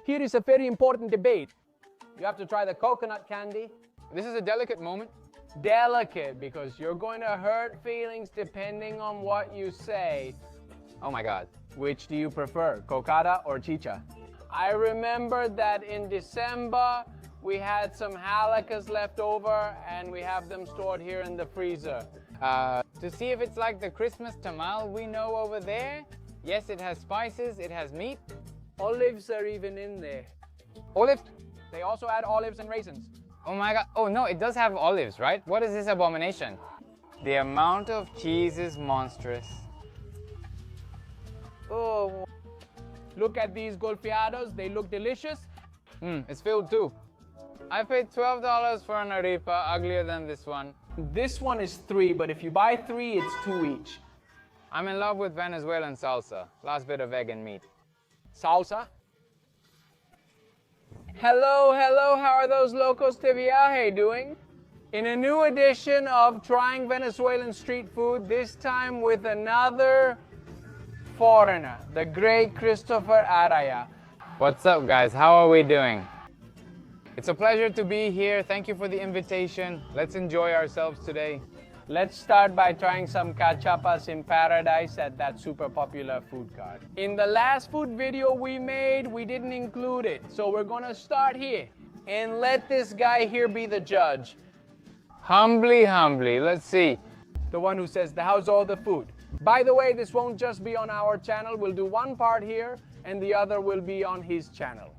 Here is a very important debate. You have to try the coconut candy. This is a delicate moment. Delicate, because you're going to hurt feelings depending on what you say. Oh my God. Which do you prefer, Cocada or Chicha? I remember that in December, we had some Ayacas left over and we have them stored here in the freezer. To see if it's like the Christmas tamal we know over there. Yes, it has spices, it has meat. Olives are even in there. Olives? They also add olives and raisins. Oh my God. Oh no, it does have olives, right? What is this abomination? The amount of cheese is monstrous. Oh, look at these Golfeados. They look delicious. It's filled too. I paid $12 for an arepa, uglier than this one. This one is 3, but if you buy 3, it's 2 each. I'm in love with Venezuelan salsa. Last bit of egg and meat. Salsa? Hello, hello, how are those locos de viaje doing? In a new edition of Trying Venezuelan Street Food, this time with another foreigner, the great Christopher Araya. What's up, guys? How are we doing? It's a pleasure to be here. Thank you for the invitation. Let's enjoy ourselves today. Let's start by trying some cachapas in paradise at that super popular food cart. In the last food video we made, we didn't include it. So we're gonna start here and let this guy here be the judge. Humbly, humbly, let's see. The one who says, how's all the food? By the way, this won't just be on our channel. We'll do one part here and the other will be on his channel.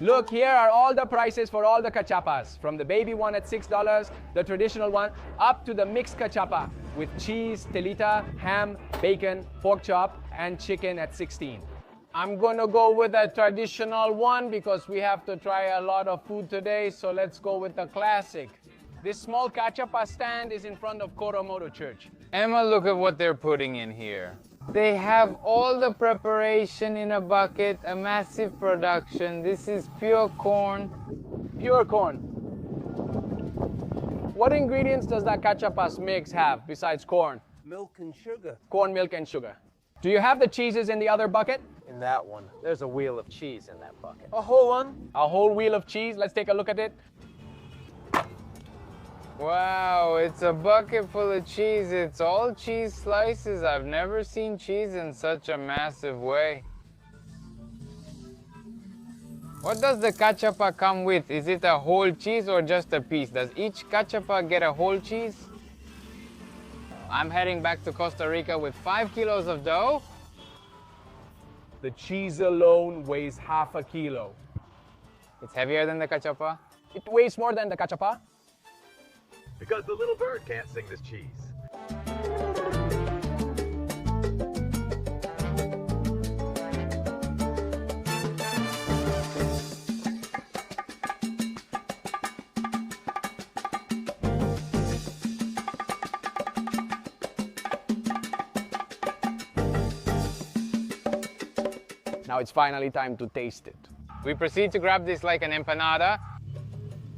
Look, here are all the prices for all the cachapas, from the baby one at $6, the traditional one, up to the mixed cachapa with cheese, telita, ham, bacon, pork chop, and chicken at $16. I'm gonna go with a traditional one because we have to try a lot of food today, so let's go with the classic. This small cachapa stand is in front of Coromodo Church. Emma, look at what they're putting in here. They have all the preparation in a bucket, a massive production. This is pure corn. Pure corn. What ingredients does that cachapas mix have besides corn? Milk and sugar. Corn, milk, and sugar. Do you have the cheeses in the other bucket? In that one, there's a wheel of cheese in that bucket. A whole one? A whole wheel of cheese? Let's take a look at it. Wow, it's a bucket full of cheese. It's all cheese slices. I've never seen cheese in such a massive way. What does the cachapa come with? Is it a whole cheese or just a piece? Does each cachapa get a whole cheese? I'm heading back to Costa Rica with 5 kilos of dough. The cheese alone weighs half a kilo. It's heavier than the cachapa? It weighs more than the cachapa. Because the little bird can't sing this cheese. Now it's finally time to taste it. We proceed to grab this like an empanada.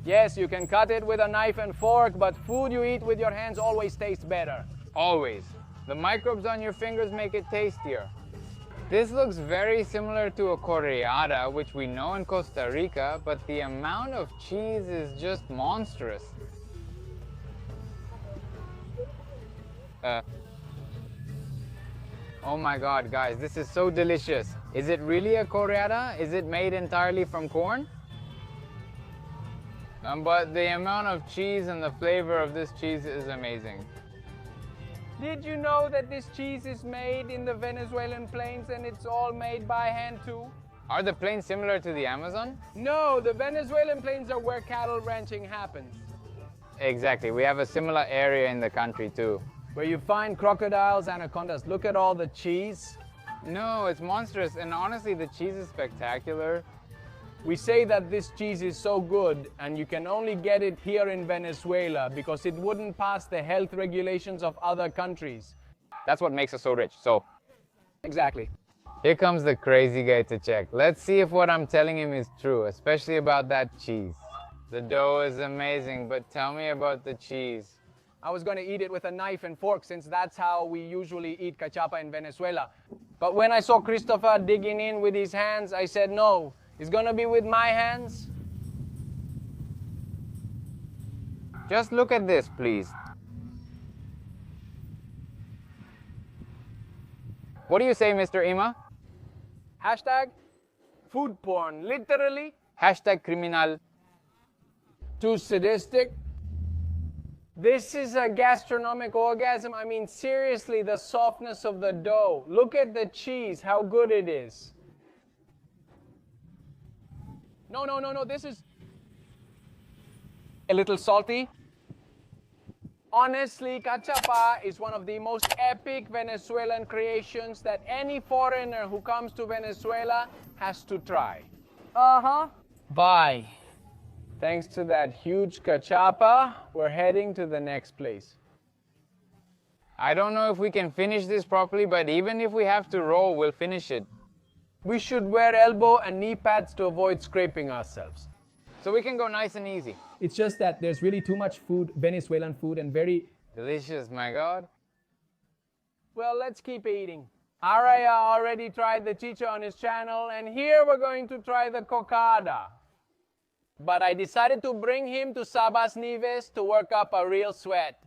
Yes, you can cut it with a knife and fork, but food you eat with your hands always tastes better. Always. The microbes on your fingers make it tastier. This looks very similar to a correada, which we know in Costa Rica, but the amount of cheese is just monstrous. Oh my God, guys, this is so delicious. Is it really a correada? Is it made entirely from corn? But the amount of cheese and the flavor of this cheese is amazing. Did you know that this cheese is made in the Venezuelan plains and it's all made by hand too? Are the plains similar to the Amazon? No, the Venezuelan plains are where cattle ranching happens. Exactly, we have a similar area in the country too. Where you find crocodiles, anacondas. Look at all the cheese. No, it's monstrous, and honestly the cheese is spectacular. We say that this cheese is so good and you can only get it here in Venezuela because it wouldn't pass the health regulations of other countries. That's what makes us so rich, so. Exactly. Here comes the crazy guy to check. Let's see if what I'm telling him is true, especially about that cheese. The dough is amazing, but tell me about the cheese. I was going to eat it with a knife and fork since that's how we usually eat cachapa in Venezuela. But when I saw Christopher digging in with his hands, I said, no, it's going to be with my hands. Just look at this, please. What do you say, Mr. Ima? Hashtag food porn, literally. Hashtag criminal. Too sadistic. This is a gastronomic orgasm. I mean, seriously, the softness of the dough. Look at the cheese, how good it is. No, this is a little salty. Honestly, cachapa is one of the most epic Venezuelan creations that any foreigner who comes to Venezuela has to try. Bye. Thanks to that huge cachapa, we're heading to the next place. I don't know if we can finish this properly, but even if we have to roll, we'll finish it. We should wear elbow and knee pads to avoid scraping ourselves. So we can go nice and easy. It's just that there's really too much food, Venezuelan food, and very... Delicious, my God. Well, let's keep eating. Araya already tried the chicha on his channel, and here we're going to try the cocada. But I decided to bring him to Sabas Nieves to work up a real sweat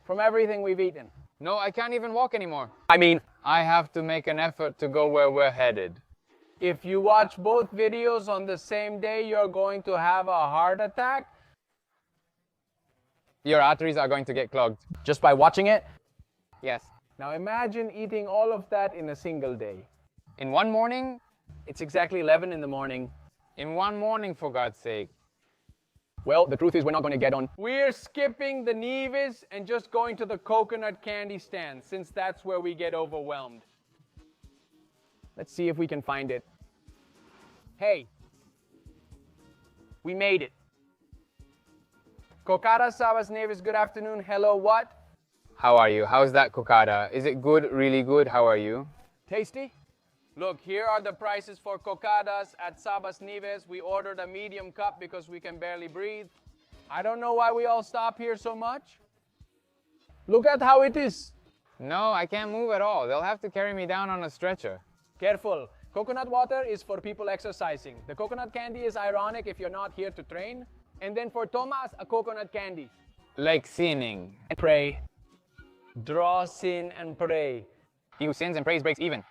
from everything we've eaten. No, I can't even walk anymore. I mean, I have to make an effort to go where we're headed. if you watch both videos on the same day, you're going to have a heart attack. Your arteries are going to get clogged. Just by watching it? Yes. Now imagine eating all of that in a single day. In one morning? It's exactly 11 in the morning. In one morning, for God's sake. Well, the truth is we're not going to get on. We're skipping the Nieves and just going to the coconut candy stand, since that's where we get overwhelmed. Let's see if we can find it. Hey, we made it. Cocada, Sabas Nieves, good afternoon. Hello, what? How are you? How's that cocada? Is it good? Really good? How are you? Tasty? Look, here are the prices for cocadas at Sabas Nieves. We ordered a medium cup because we can barely breathe. I don't know why we all stop here so much. Look at how it is. No, I can't move at all. They'll have to carry me down on a stretcher. Careful. Coconut water is for people exercising. The coconut candy is ironic if you're not here to train. And then for Thomas, a coconut candy. Like sinning. And pray. Draw, sin, and pray. He who sins and prays breaks even.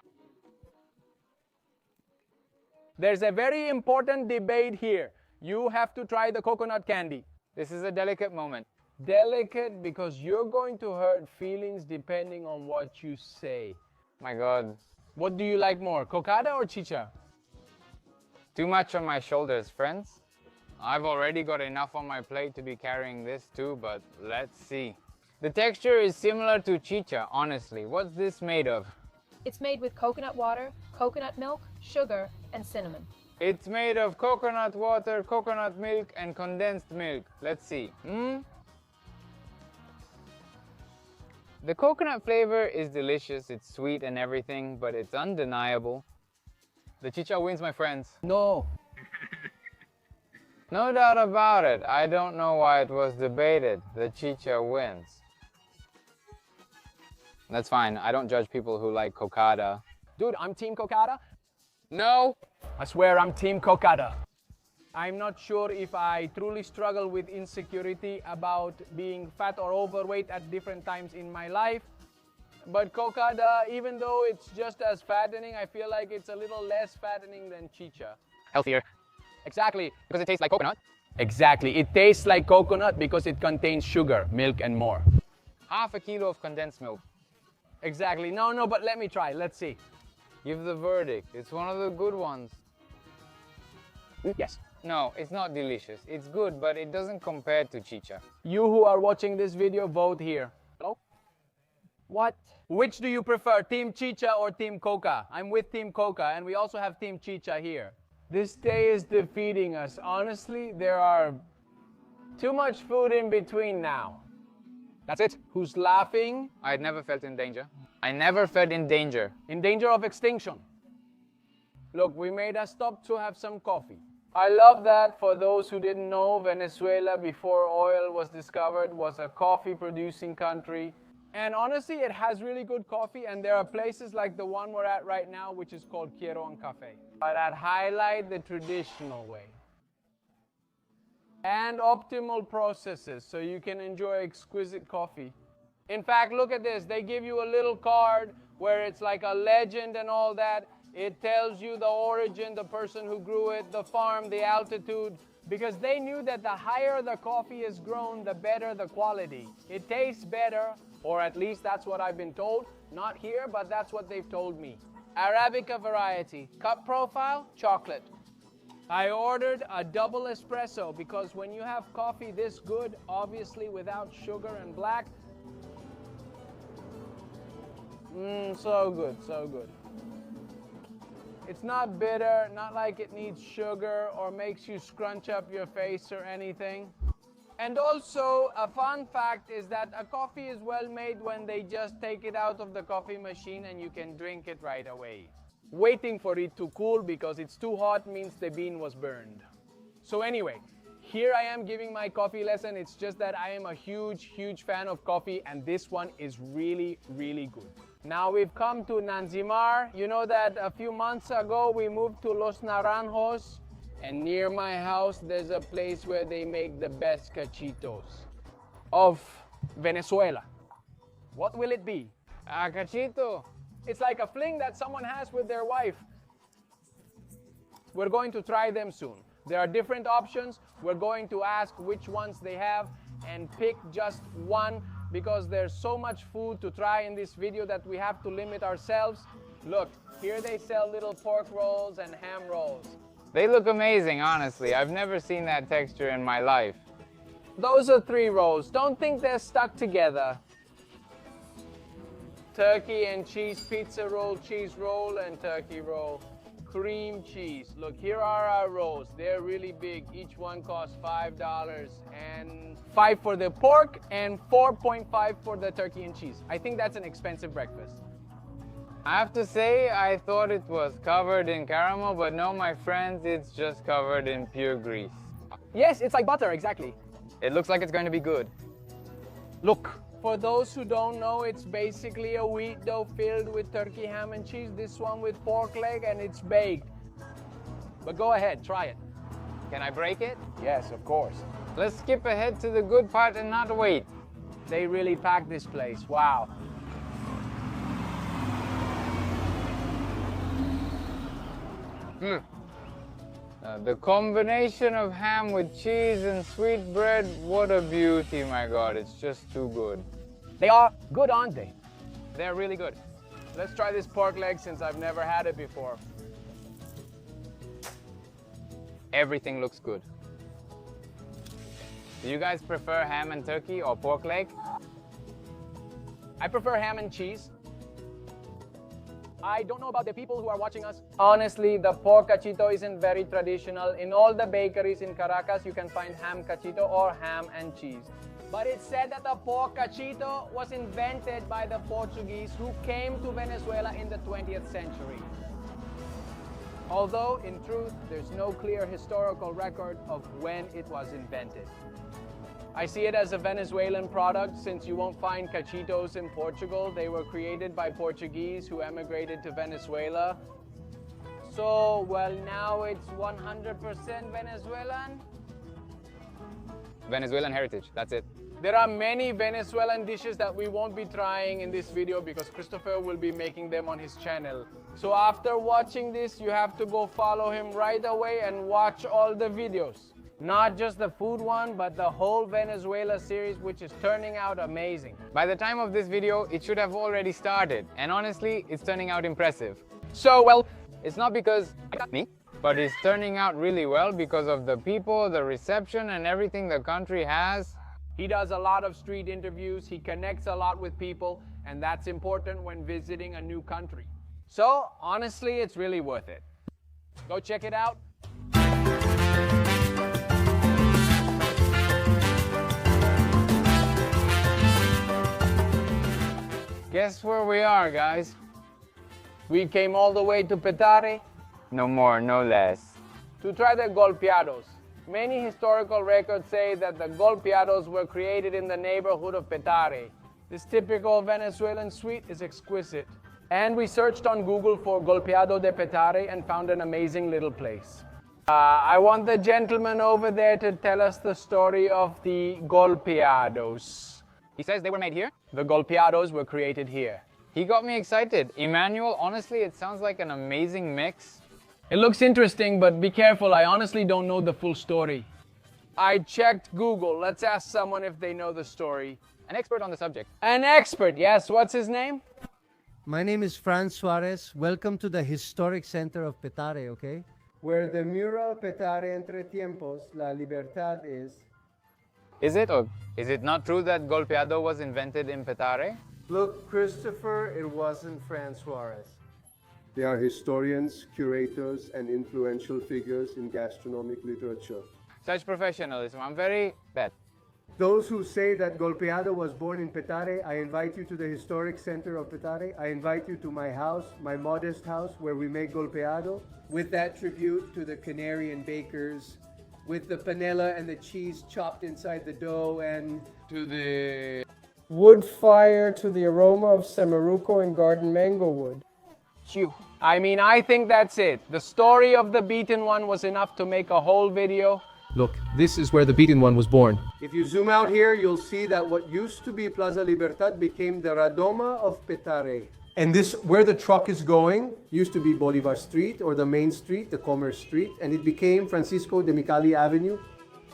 There's a very important debate here. You have to try the coconut candy. This is a delicate moment. Delicate because you're going to hurt feelings depending on what you say. My God. What do you like more, cocada or chicha? Too much on my shoulders, friends. I've already got enough on my plate to be carrying this too, but let's see. The texture is similar to chicha, honestly. What's this made of? It's made with coconut water, coconut milk, sugar, and cinnamon. It's made of coconut water, coconut milk, and condensed milk. Let's see. The coconut flavor is delicious. It's sweet and everything, but it's undeniable. The chicha wins, my friends. No. No doubt about it. I don't know why it was debated. The chicha wins. That's fine. I don't judge people who like cocada. Dude, I'm team cocada. No! I swear I'm team cocada. I'm not sure if I truly struggle with insecurity about being fat or overweight at different times in my life. But cocada, even though it's just as fattening, I feel like it's a little less fattening than chicha. Healthier. Exactly. Because it tastes like coconut. Exactly. It tastes like coconut because it contains sugar, milk, and more. Half a kilo of condensed milk. Exactly. No, but let me try. Let's see. Give the verdict. It's one of the good ones. Yes. No, it's not delicious. It's good, but it doesn't compare to chicha. You who are watching this video, vote here. Hello? What? Which do you prefer, Team Chicha or Team Coca? I'm with Team Coca, and we also have Team Chicha here. This day is defeating us. Honestly, there are too much food in between now. That's it. Who's laughing? I had never felt in danger. I never felt in danger. In danger of extinction. Look, we made a stop to have some coffee. I love that. For those who didn't know, Venezuela, before oil was discovered, was a coffee producing country. And honestly, it has really good coffee, and there are places like the one we're at right now, which is called Quiero un Café, that highlight the traditional way. And optimal processes, so you can enjoy exquisite coffee. In fact, look at this. They give you a little card where it's like a legend and all that. It tells you the origin, the person who grew it, the farm, the altitude, because they knew that the higher the coffee is grown, the better the quality. It tastes better, or at least that's what I've been told. Not here, but that's what they've told me. Arabica variety, cup profile, chocolate. I ordered a double espresso because when you have coffee this good, obviously without sugar and black, so good, so good. It's not bitter, not like it needs sugar or makes you scrunch up your face or anything. And also, a fun fact is that a coffee is well made when they just take it out of the coffee machine and you can drink it right away. Waiting for it to cool because it's too hot means the bean was burned. So anyway, here I am giving my coffee lesson. It's just that I am a huge fan of coffee, and this one is really good. Now we've come to Nanzimar. You know that a few months ago we moved to Los Naranjos, and near my house there's a place where they make the best cachitos of Venezuela. What will it be? A cachito. It's like a fling that someone has with their wife. We're going to try them soon. There are different options. We're going to ask which ones they have and pick just one, because there's so much food to try in this video that we have to limit ourselves. Look, here they sell little pork rolls and ham rolls. They look amazing, honestly. I've never seen that texture in my life. Those are 3 rolls. Don't think they're stuck together. Turkey and cheese pizza roll, cheese roll, and turkey roll. Cream cheese. Look, here are our rolls. They're really big. Each one costs $5, and $5 for the pork and $4.5 for the turkey and cheese. I think that's an expensive breakfast. I have to say, I thought it was covered in caramel, but no, my friends, it's just covered in pure grease. Yes, it's like butter, exactly. It looks like it's going to be good. Look. For those who don't know, it's basically a wheat dough filled with turkey, ham, and cheese. This one with pork leg, and it's baked. But go ahead, try it. Can I break it? Yes, of course. Let's skip ahead to the good part and not wait. They really packed this place. Wow. The combination of ham with cheese and sweet bread, what a beauty, my God. It's just too good. They are good, aren't they? They're really good. Let's try this pork leg since I've never had it before. Everything looks good. Do you guys prefer ham and turkey or pork leg? I prefer ham and cheese. I don't know about the people who are watching us. Honestly, the pork cachito isn't very traditional. In all the bakeries in Caracas, you can find ham cachito or ham and cheese. But it's said that the pork cachito was invented by the Portuguese who came to Venezuela in the 20th century. Although, in truth, there's no clear historical record of when it was invented. I see it as a Venezuelan product since you won't find cachitos in Portugal. They were created by Portuguese who emigrated to Venezuela. So, well, now it's 100% Venezuelan. Venezuelan heritage, that's it. There are many Venezuelan dishes that we won't be trying in this video because Christopher will be making them on his channel. So after watching this, you have to go follow him right away and watch all the videos. Not just the food one, but the whole Venezuela series, which is turning out amazing. By the time of this video, it should have already started. And honestly, it's turning out impressive. So, well, It's not because me, but it's turning out really well because of the people, the reception, and everything the country has. he does a lot of street interviews, he connects a lot with people, and that's important when visiting a new country. So, honestly, it's really worth it. Go check it out. Guess where we are, guys? We came all the way to Petare. No more, no less. to try the Golfeados. Many historical records say that the Golfeados were created in the neighborhood of Petare. This typical Venezuelan sweet is exquisite. And we searched on Google for Golfeado de Petare and found an amazing little place. I want the gentleman over there to tell us the story of the Golfeados. He says they were made here. The Golfeados were created here. He got me excited. Emmanuel, honestly, it sounds like an amazing mix. It looks interesting, but be careful. I honestly don't know the full story. I checked Google. Let's ask someone if they know the story. An expert on the subject. An expert, yes. What's his name? My name is Fran Suarez. Welcome to the historic center of Petare, okay? Where the mural Petare entre tiempos, la libertad is. Is it or is it not true that Golfeado was invented in Petare? Look, Christopher, it wasn't Fran Suarez. They are historians, curators, and influential figures in gastronomic literature. Such professionalism. I'm very bad. Those who say that Golfeado was born in Petare, I invite you to the historic center of Petare. I invite you to my house, my modest house, where we make Golfeado, with that tribute to the Canarian bakers, with the panela and the cheese chopped inside the dough, and To the wood fire to the aroma of samaruco and garden mango wood. I mean, I think that's it. The story of the beaten one was enough to make a whole video. Look, this is where the beaten one was born. if you zoom out here, you'll see that what used to be Plaza Libertad became the Radoma of Petare. And this, where the truck is going, used to be Bolivar Street, or the main street, the Commerce Street, and it became Francisco de Micali Avenue.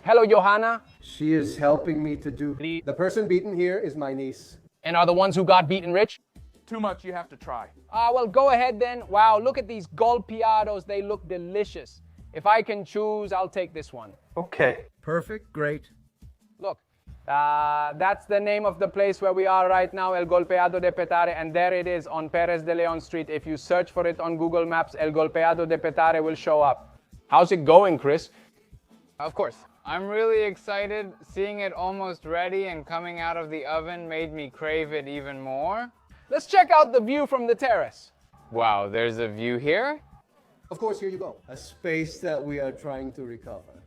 Hello, Johanna. She is helping me to do. The person beaten here is my niece. And are the ones who got beaten rich? Too much, you have to try. Well, go ahead then. Wow, look at these Golfeados. They look delicious. If I can choose, I'll take this one. Okay. Perfect, great. Look, that's the name of the place where we are right now, El Golfeado de Petare, and there it is on Perez de Leon Street. If you search for it on Google Maps, El Golfeado de Petare will show up. How's it going, Chris? Of course. I'm really excited. Seeing it almost ready and coming out of the oven made me crave it even more. Let's check out the view from the terrace. Wow, there's a view here. Of course, here you go. A space that we are trying to recover.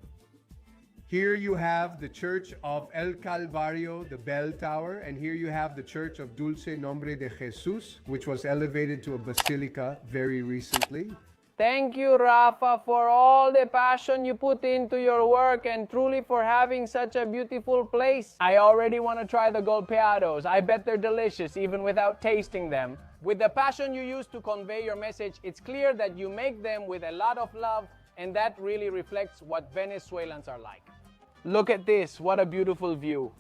Here you have the Church of El Calvario, the bell tower, and here you have the Church of Dulce Nombre de Jesus, which was elevated to a basilica very recently. Thank you, Rafa, for all the passion you put into your work and truly for having such a beautiful place. I already want to try the Golfeados. I bet they're delicious even without tasting them. With the passion you use to convey your message, it's clear that you make them with a lot of love, and that really reflects what Venezuelans are like. Look at this, what a beautiful view.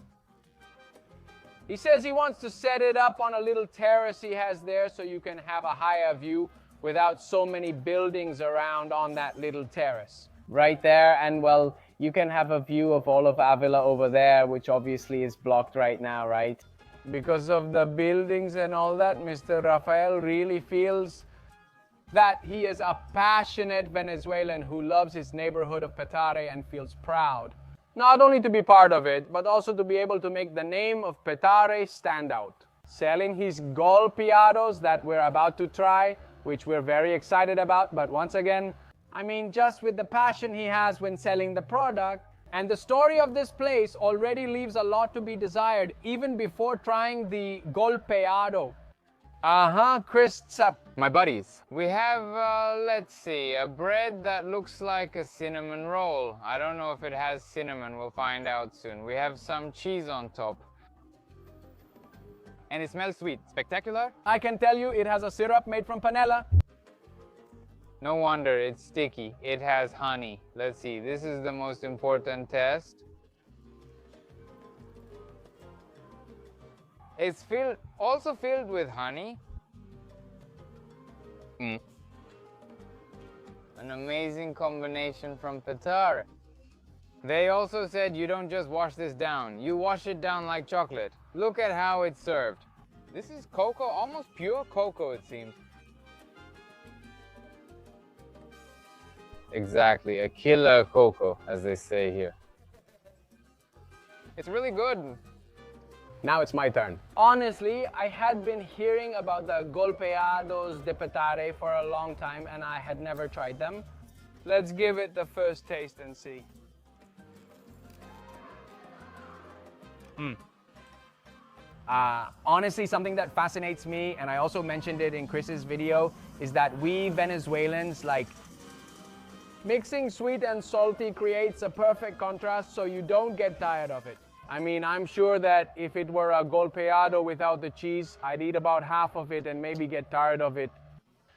He says he wants to set it up on a little terrace he has there so you can have a higher view without so many buildings around on that little terrace. Right there, and well, you can have a view of all of Avila over there, which obviously is blocked right now, right? Because of the buildings and all that, Mr. Rafael really feels that he is a passionate Venezuelan who loves his neighborhood of Petare and feels proud. Not only to be part of it, but also to be able to make the name of Petare stand out. Selling his Golfeados that we're about to try, which we're very excited about, but once again, I mean, just with the passion he has when selling the product, and the story of this place already leaves a lot to be desired, even before trying the Golfeado. Chris, My buddies, we have, let's see, a bread that looks like a cinnamon roll. I don't know if it has cinnamon, we'll find out soon. We have some cheese on top. And it smells sweet. Spectacular? I can tell you it has a syrup made from panela. No wonder it's sticky. It has honey. Let's see, this is the most important test. It's also filled with honey. An amazing combination from Petare. They also said you don't just wash this down, you wash it down like chocolate. Look at how it's served. This is cocoa, almost pure cocoa it seems. Exactly, a killer cocoa, as they say here. It's really good. Now it's my turn. Honestly, I had been hearing about the Golfeados de Petare for a long time and I had never tried them. Let's give it the first taste and see. Honestly, something that fascinates me, and I also mentioned it in Chris's video, is that we Venezuelans, like, mixing sweet and salty creates a perfect contrast so you don't get tired of it. I mean, I'm sure that if it were a golpeado without the cheese, I'd eat about half of it and maybe get tired of it.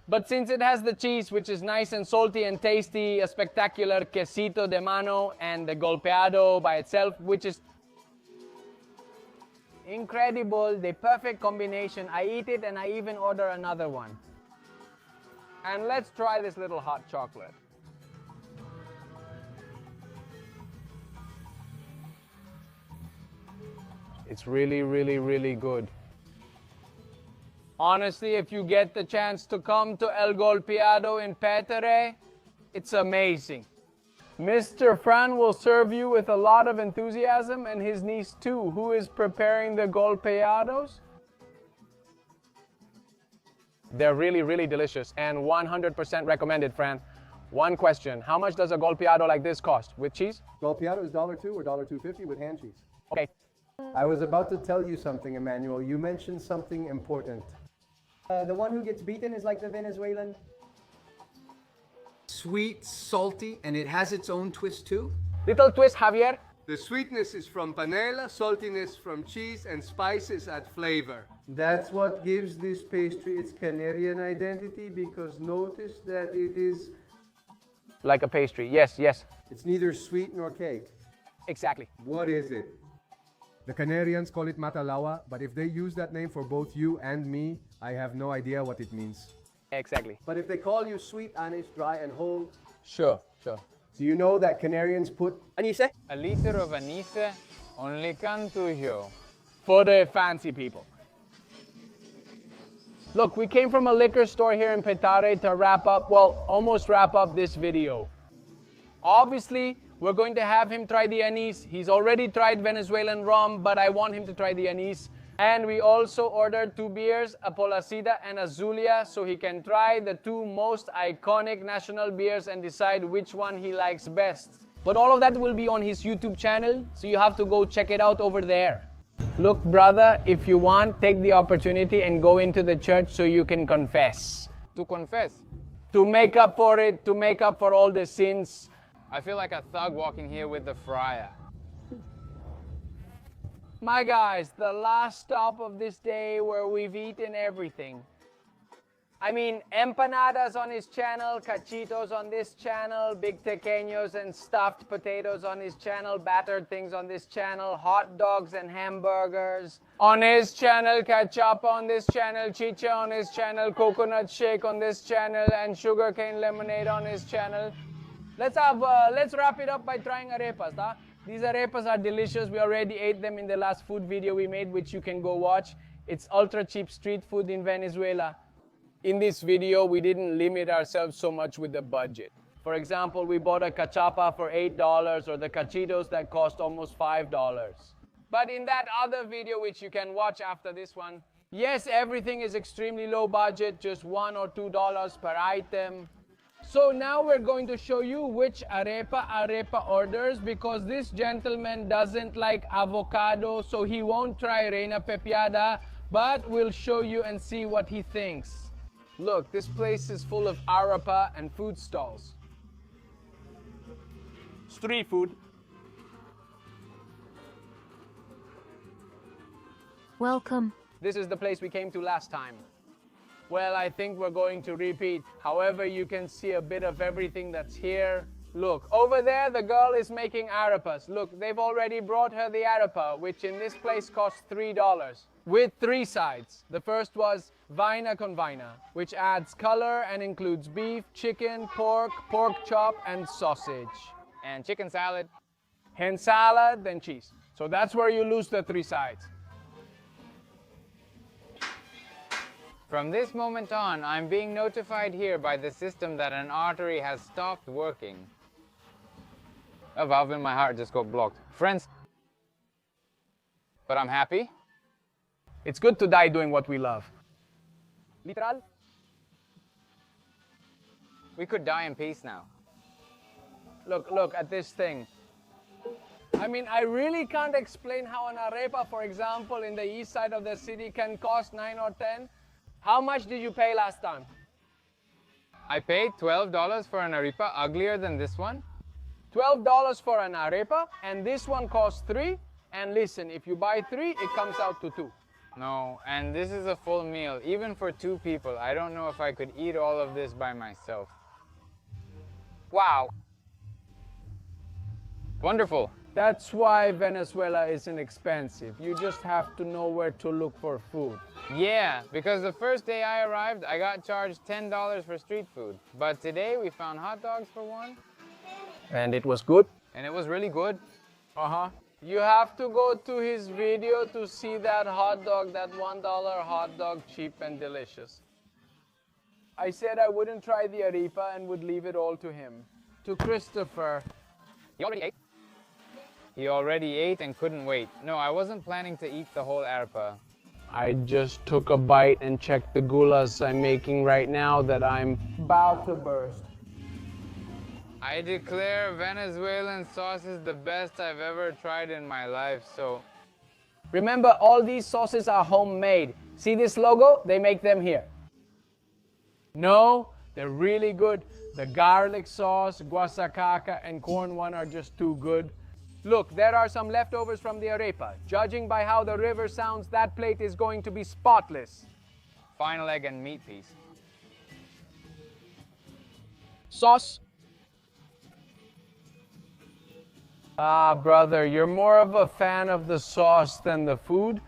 But since it has the cheese, which is nice and salty and tasty, a spectacular quesito de mano, and the golpeado by itself, which is incredible, the perfect combination. I eat it and I even order another one. And let's try this little hot chocolate. It's really, really, really good. Honestly, if you get the chance to come to El Golfeado in Petare, it's amazing. Mr. Fran will serve you with a lot of enthusiasm, and his niece too, who is preparing the golpeados. They're really, really delicious and 100% recommended, Fran. One question, how much does a golpeado like this cost? With cheese? Golpeado is $2 or $2.50 with hand cheese. Okay. I was about to tell you something, Emmanuel. You mentioned something important. The one who gets beaten is like the Venezuelan. Sweet, salty, and it has its own twist too? Little twist, Javier. The sweetness is from panela, saltiness from cheese, and spices add flavor. That's what gives this pastry its Canarian identity, because notice that it is... Like a pastry, yes, yes. It's neither sweet nor cake. Exactly. What is it? The Canarians call it matalawa, but if they use that name for both you and me, I have no idea what it means. Exactly. But if they call you sweet anise, dry and whole... Sure, sure. Do you know that Canarians put... Anise? A liter of anise, only cantujo. For the fancy people. Look, we came from a liquor store here in Petare to wrap up, well, almost wrap up this video. Obviously, we're going to have him try the anise. He's already tried Venezuelan rum, but I want him to try the anise. And we also ordered 2 beers, a Polacida and a Zulia, so he can try the 2 most iconic national beers and decide which one he likes best. But all of that will be on his YouTube channel, so you have to go check it out over there. Look, brother, if you want, take the opportunity and go into the church so you can confess. To confess? To make up for it, to make up for all the sins. I feel like a thug walking here with the friar. My guys, the last stop of this day where we've eaten everything. I mean, empanadas on his channel, cachitos on this channel, big tequeños and stuffed potatoes on his channel, battered things on this channel, hot dogs and hamburgers on his channel, cachapa on this channel, chicha on his channel, coconut shake on this channel, and sugarcane lemonade on his channel. Let's wrap it up by trying arepas, huh? These arepas are delicious. We already ate them in the last food video we made, which you can go watch. It's ultra cheap street food in Venezuela. In this video, we didn't limit ourselves so much with the budget. For example, we bought a cachapa for $8 or the cachitos that cost almost $5. But in that other video, which you can watch after this one, yes, everything is extremely low budget, just $1 or $2 per item. So now we're going to show you which arepa orders, because this gentleman doesn't like avocado, so he won't try reina pepiada, but we'll show you and see what he thinks. Look, this place is full of arepa and food stalls. Street food. Welcome. This is the place we came to last time. Well, I think we're going to repeat. However, you can see a bit of everything that's here. Look, over there, the girl is making arepas. Look, they've already brought her the arepa, which in this place costs $3, with 3 sides. The first was vaina con vaina, which adds color and includes beef, chicken, pork chop, and sausage. And chicken salad. Hen salad, then cheese. So that's where you lose the 3 sides. From this moment on, I'm being notified here by the system that an artery has stopped working. A valve in my heart just got blocked. Friends, but I'm happy. It's good to die doing what we love. Literal. We could die in peace now. Look at this thing. I mean, I really can't explain how an arepa, for example, in the east side of the city can cost 9 or 10. How much did you pay last time? I paid $12 for an arepa uglier than this one. $12 for an arepa, and this one costs 3. And listen, if you buy 3, it comes out to 2. No, and this is a full meal, even for 2 people. I don't know if I could eat all of this by myself. Wow. Wonderful. That's why Venezuela isn't expensive. You just have to know where to look for food. Yeah, because the first day I arrived, I got charged $10 for street food. But today we found hot dogs for $1. And it was good? And it was really good. Uh-huh. You have to go to his video to see that hot dog, that $1 hot dog, cheap and delicious. I said I wouldn't try the arepa and would leave it all to him. To Christopher. He already ate? He already ate and couldn't wait. No, I wasn't planning to eat the whole arepa. I just took a bite and checked the gulas I'm making right now that I'm about to burst. I declare Venezuelan sauce is the best I've ever tried in my life, so... Remember, all these sauces are homemade. See this logo? They make them here. No, they're really good. The garlic sauce, guasacaca, and corn one are just too good. Look, there are some leftovers from the arepa. Judging by how the river sounds, that plate is going to be spotless. Final egg and meat piece. Sauce. Ah, brother, you're more of a fan of the sauce than the food.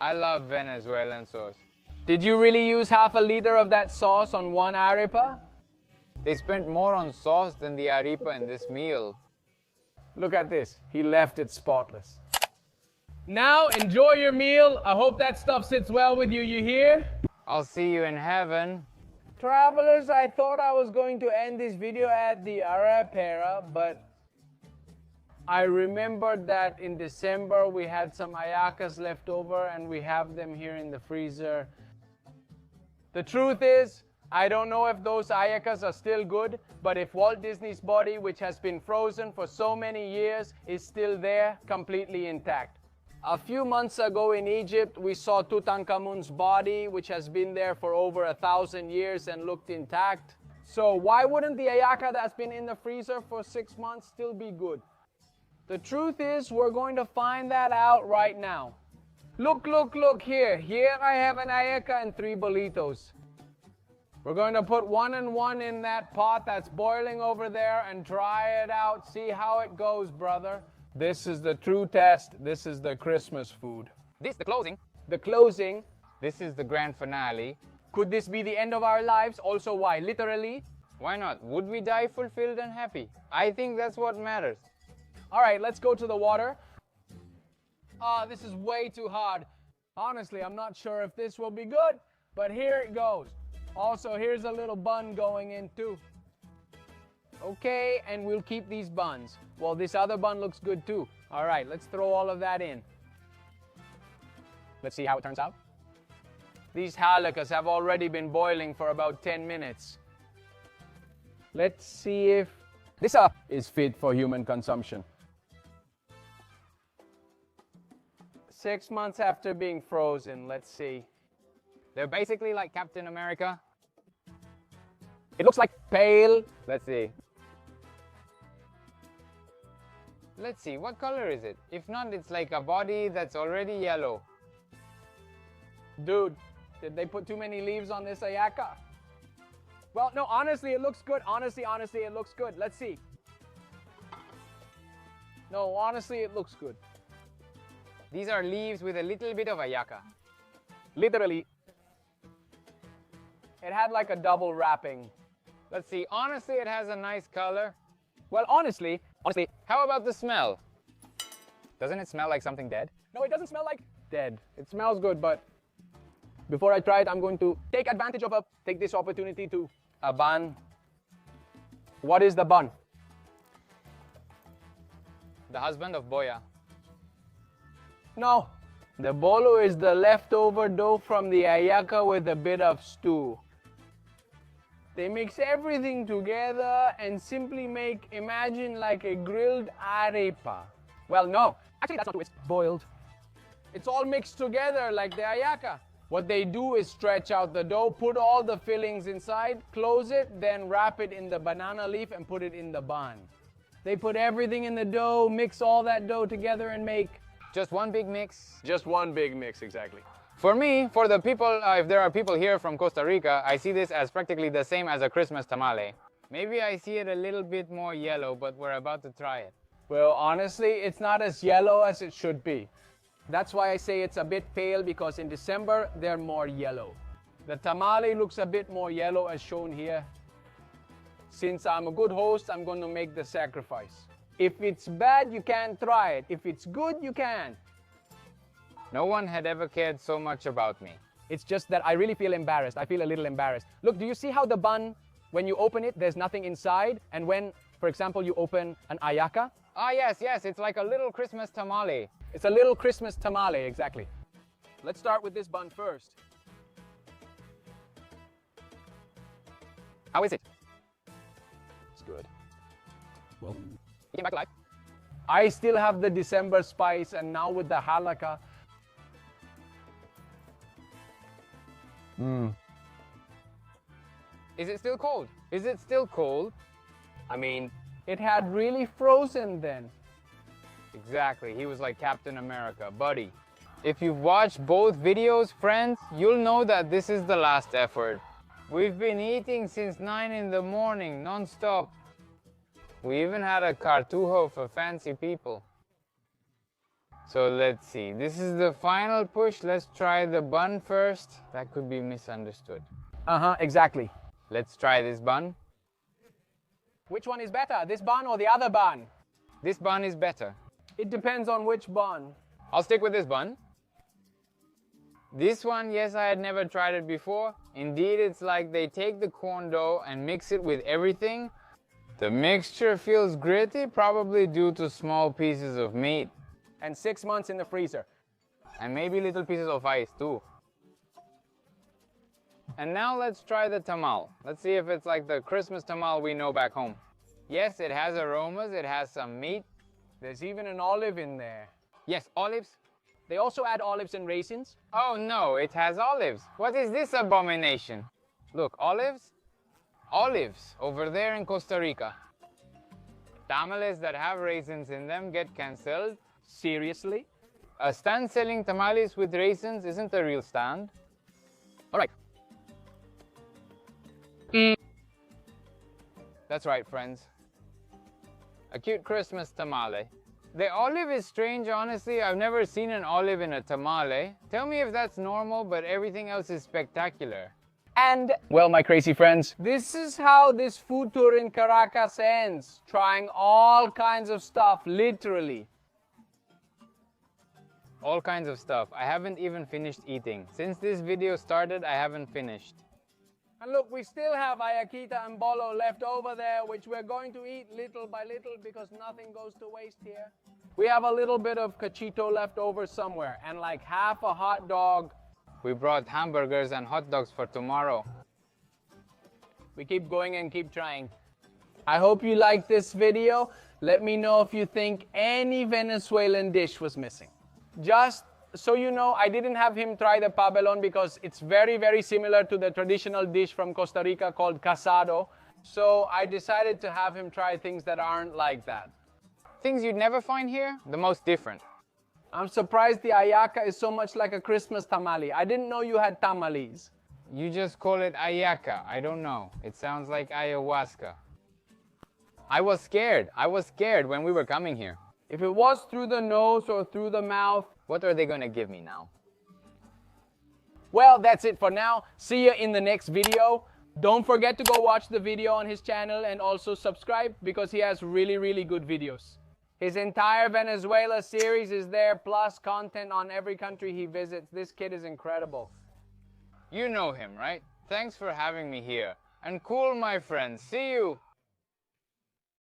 I love Venezuelan sauce. Did you really use half a liter of that sauce on one arepa? They spent more on sauce than the arepa in this meal. Look at this. He left it spotless. Now, enjoy your meal. I hope that stuff sits well with you, you hear? I'll see you in heaven. Travelers, I thought I was going to end this video at the Arapera, but I remembered that in December we had some Ayacas left over and we have them here in the freezer. The truth is, I don't know if those Ayacas are still good, but if Walt Disney's body, which has been frozen for so many years, is still there, completely intact. A few months ago in Egypt, we saw Tutankhamun's body, which has been there for over 1,000 years and looked intact. So why wouldn't the Ayaca that's been in the freezer for 6 months still be good? The truth is, we're going to find that out right now. Look here. Here I have an Ayaca and 3 bolitos. We're going to put 1 and 1 in that pot that's boiling over there and try it out. See how it goes, brother. This is the true test. This is the Christmas food. This is the closing. The closing. This is the grand finale. Could this be the end of our lives? Also, why? Literally? Why not? Would we die fulfilled and happy? I think that's what matters. All right, let's go to the water. Ah, this is way too hard. Honestly, I'm not sure if this will be good, but here it goes. Also, here's a little bun going in too. Okay, and we'll keep these buns. Well, this other bun looks good too. All right, let's throw all of that in. Let's see how it turns out. These halakas have already been boiling for about 10 minutes. Let's see if this is fit for human consumption. 6 months after being frozen, let's see. They're basically like Captain America. It looks like pale. Let's see. Let's see, what color is it? If not, it's like a body that's already yellow. Dude, did they put too many leaves on this Ayaca? Well, no, honestly, it looks good. Honestly, it looks good. Let's see. No, honestly, it looks good. These are leaves with a little bit of Ayaca. Literally. It had like a double wrapping. Let's see, honestly, it has a nice color. Well, honestly, how about the smell? Doesn't it smell like something dead? No, it doesn't smell like dead. It smells good, but before I try it, I'm going to take this opportunity to a bun. What is the bun? The husband of Boya. No, the bolo is the leftover dough from the Ayaca with a bit of stew. They mix everything together and simply make, imagine like a grilled arepa. Well, no. Actually, that's not true. It's boiled. It's all mixed together like the ayaca. What they do is stretch out the dough, put all the fillings inside, close it, then wrap it in the banana leaf and put it in the bun. They put everything in the dough, mix all that dough together and make just one big mix. Just one big mix, exactly. For me, for the people, if there are people here from Costa Rica, I see this as practically the same as a Christmas tamale. Maybe I see it a little bit more yellow, but we're about to try it. Well, honestly, it's not as yellow as it should be. That's why I say it's a bit pale, because in December, they're more yellow. The tamale looks a bit more yellow as shown here. Since I'm a good host, I'm going to make the sacrifice. If it's bad, you can't try it. If it's good, you can. No one had ever cared so much about me. It's just that I really feel embarrassed. I feel a little embarrassed. Look, do you see how the bun, when you open it, there's nothing inside? And when, for example, you open an ayaca? Ah, yes, it's like a little Christmas tamale. It's a little Christmas tamale, exactly. Let's start with this bun first. How is it? It's good. Well, you came back alive. I still have the December spice, and now with the halakha. Is it still cold? Is it still cold? I mean, it had really frozen then. Exactly, he was like Captain America, buddy. If you've watched both videos, friends, you'll know that this is the last effort. We've been eating since 9 in the morning, non-stop. We even had a cartujo for fancy people. So let's see, this is the final push. Let's try the bun first. That could be misunderstood. Exactly. Let's try this bun. Which one is better, this bun or the other bun? This bun is better. It depends on which bun. I'll stick with this bun. This one, yes, I had never tried it before. Indeed, it's like they take the corn dough and mix it with everything. The mixture feels gritty, probably due to small pieces of meat. And 6 months in the freezer. And maybe little pieces of ice too. And now let's try the tamal. Let's see if it's like the Christmas tamal we know back home. Yes, it has aromas, it has some meat. There's even an olive in there. Yes, olives. They also add olives and raisins. Oh no, it has olives. What is this abomination? Look, olives? Olives over there in Costa Rica. Tamales that have raisins in them get cancelled. Seriously? A stand selling tamales with raisins isn't a real stand. All right. That's right, friends. A cute Christmas tamale. The olive is strange, honestly. I've never seen an olive in a tamale. Tell me if that's normal, but everything else is spectacular. And, well, my crazy friends, this is how this food tour in Caracas ends. Trying all kinds of stuff, literally. All kinds of stuff. I haven't even finished eating. Since this video started, I haven't finished. And look, we still have ayaquita and bolo left over there, which we're going to eat little by little because nothing goes to waste here. We have a little bit of cachito left over somewhere and like half a hot dog. We brought hamburgers and hot dogs for tomorrow. We keep going and keep trying. I hope you liked this video. Let me know if you think any Venezuelan dish was missing. Just so you know, I didn't have him try the pabellon because it's very, very similar to the traditional dish from Costa Rica called casado. So I decided to have him try things that aren't like that. Things you'd never find here, the most different. I'm surprised the ayaca is so much like a Christmas tamale. I didn't know you had tamales. You just call it ayaca. I don't know. It sounds like ayahuasca. I was scared. I was scared when we were coming here. If it was through the nose or through the mouth, what are they gonna give me now? Well, that's it for now. See you in the next video. Don't forget to go watch the video on his channel and also subscribe because he has really, really good videos. His entire Venezuela series is there, plus content on every country he visits. This kid is incredible. You know him, right? Thanks for having me here. And cool, my friends. See you.